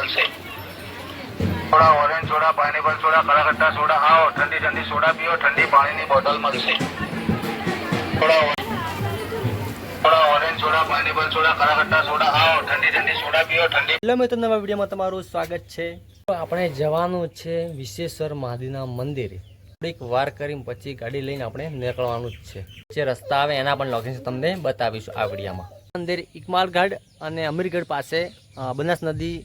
મળશે। થોડા orange soda, pineapple soda, કડાકટ્ટા સોડા, આવો ઠંડી ઠંડી સોડા પીઓ, ઠંડી પાણીની બોટલ મળશે। થોડા ઓરેન્જ સોડા, પાઇનેપલ સોડા, કડાકટ્ટા સોડા, આવો ઠંડી ઠંડી સોડા પીઓ, ઠંડી। હેલો મિત્રો, નવા વિડીયોમાં તમારું સ્વાગત છે। આપણે જવાનું છે વિશ્વેશ્વર મહાદેવના મંદિરે। થોડીક વાર કરીને પછી ગાડી લઈને આપણે નીકળવાનું જ છે। જે રસ્તા આવે એના પણ લોકેશન તમને બતાવીશું આ વિડીયોમાં। મંદિર ઇકમાલગઢ અને અમીરગઢ પાસે બનાસ નદી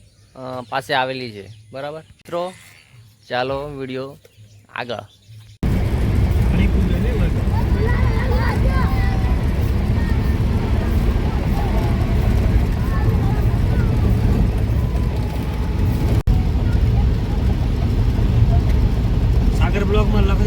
પાસે આવેલી છે, બરાબર મિત્રો। ચાલો વિડીયો આગળ। सागर ब्लॉक में लग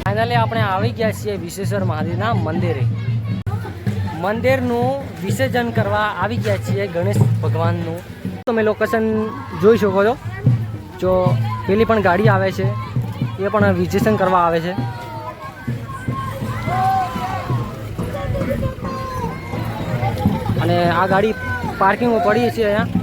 ફાઇનલી આપણે આવી ગયા છીએ વિશ્વેશ્વર મહાદેવના મંદિરે। મંદિરનું વિસર્જન કરવા આવી ગયા છીએ ગણેશ ભગવાનનું। તમે લોકેશન જોઈ શકો છો। જો પેલી પણ ગાડી આવે છે, એ પણ વિસર્જન કરવા આવે છે। અને આ ગાડી પાર્કિંગમાં પડી છે અહીંયા।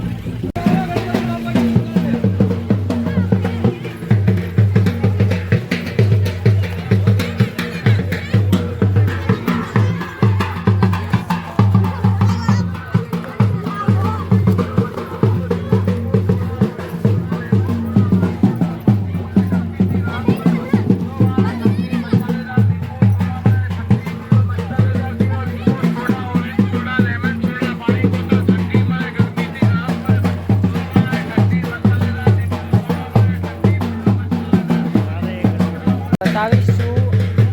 બતાવીશું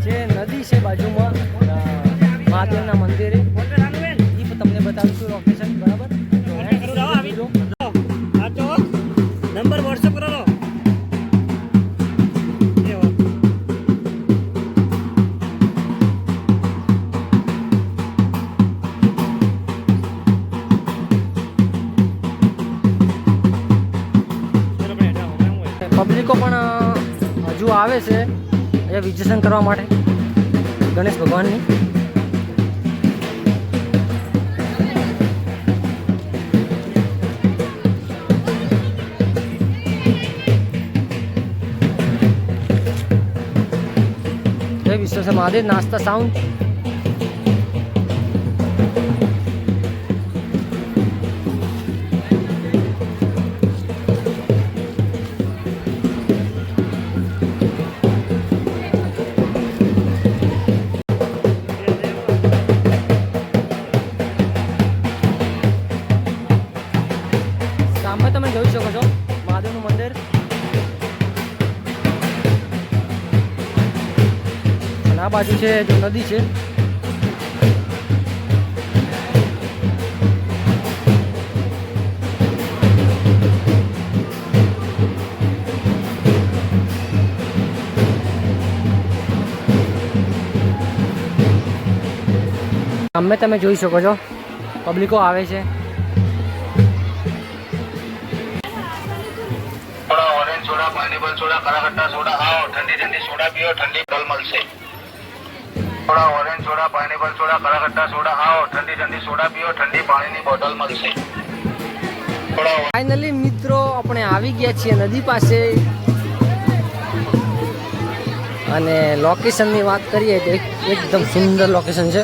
જે નદી છે બાજુમાં મહાદેવના મંદિરે, એ તમને બતાવીશું લોકેશન, બરાબર। नंबर व्हाट्सएप करो लो। પબ્લિકો પણ હજુ આવે છે અહીંયા વિસર્જન કરવા માટે ગણેશ ભગવાનની। જય વિશ્વેશ્વર મહાદેવ। નાસ્તા સાઉન્ડ સામે તમે જોઈ શકો છો મહાદેવનું મંદિર। અને આ બાજુ છે જો નદી છે। સામે તમે જોઈ શકો છો પબ્લિકો આવે છે। થોડા ઓરેન્જ સોડા, પાઇનેપલ સોડા, કડાકટ્ટા સોડા, આવો ઠંડી ઠંડી સોડા પીઓ, ઠંડી બોટલ મળશે। થોડા ઓરેન્જ સોડા, પાઇનેપલ સોડા, કડાકટ્ટા સોડા, આવો ઠંડી ઠંડી સોડા પીઓ, ઠંડી પાણીની બોટલ મળશે। ફાઇનલી મિત્રો આપણે આવી ગયા છીએ નદી પાસે। અને લોકેશનની વાત કરીએ તો એકદમ સુંદર લોકેશન છે।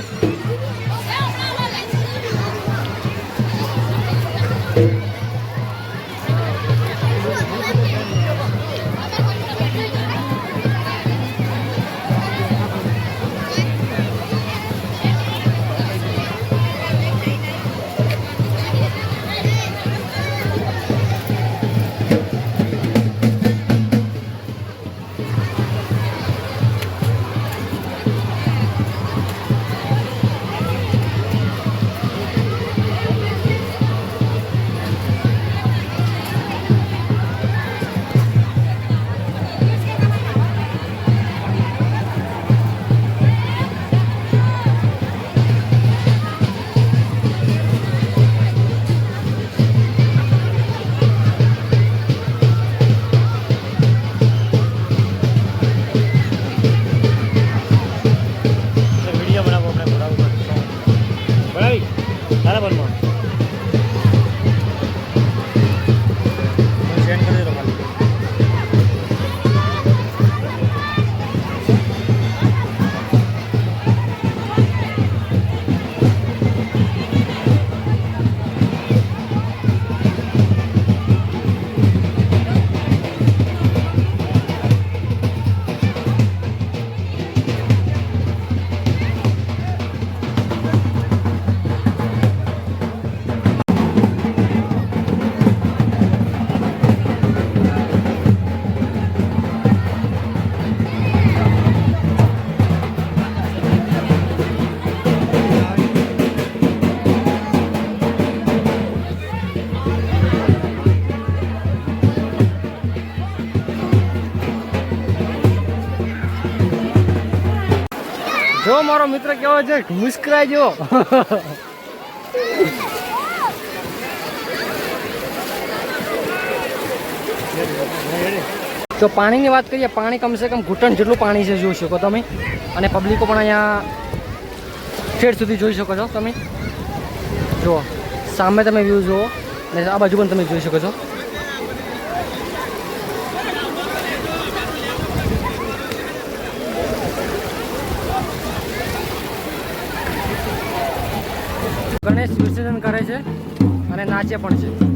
જો મારો મિત્ર કેવો છે, મુસ્કરાય જો. જો પાણીની વાત કરીએ, પાણી કમસે કમ ઘૂંટણ જેટલું પાણી છે, જોઈ શકો તમે. અને પબ્લિકો પણ અહીંયા ઠેઠ સુધી જોઈ શકો છો તમે. જુઓ સામે તમે વ્યૂ જુઓ અને આ બાજુ પણ તમે જોઈ શકો છો. ગણેશ વિસર્જન કરે છે અને નાચે પણ છે.